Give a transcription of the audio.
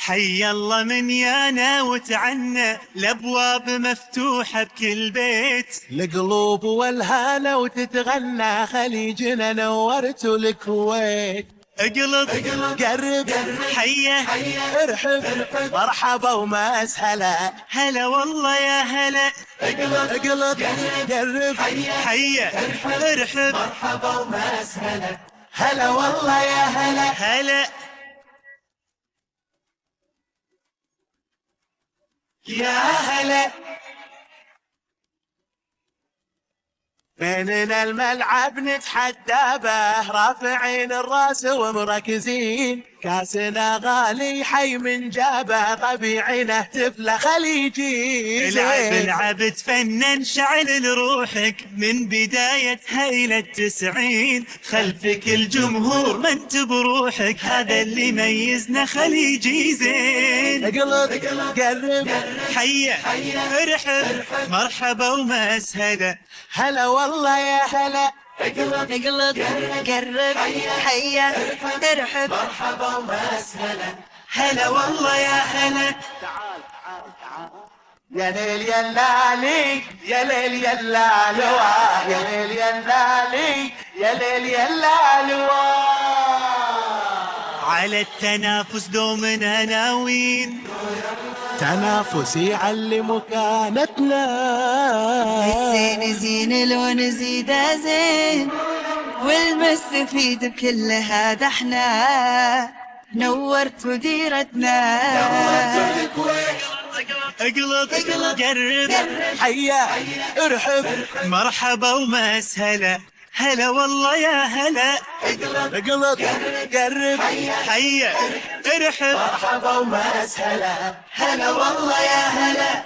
حي الله من يانا وتعنى، الابواب مفتوحه بكل بيت، القلوب والهالة وتتغنى، خليجنا نورت الكويت. اقلب قرب حيه ارحب مرحبا ومسهلا، هلا والله يا هلا، اقلب قرب حيه ارحب مرحبا ومسهلا، هلا والله يا هلا. هلا يا هلا بيننا الملعب نتحدى به، رافعين الراس ومركزين، كاسنا غالي حي من جابه، طبيعي نهتف له خليجي. العب العب تفنن شعل لروحك، من بدايتها إلى التسعين، خلفك الجمهور ما انت بروحك، هذا اللي يميزنا خليجي زين. اقلب قرب حيه ارحب مرحبا ومسهلا، هلا والله يا هلا. اقلب قرب حيا ارحب مرحبا ومسهلا، هلا والله يا هلا. يا ليل يا لالي يا ليل يا لالوا، يا ليل يا لالي يا ليل يا لالوا. على التنافس دومنا ناويين، تنافس يعلم مكانتنا، الزين زين لو نزيد زين، والمستفيد بكل هذا احنا، نورت ديرتنا. اقلب قرب حيا ارحب مرحبا ومسهلا، هلا والله يا هلا. اقلب قرب حيه ارحب مرحبا ومسهلا، هلا والله يا هلا.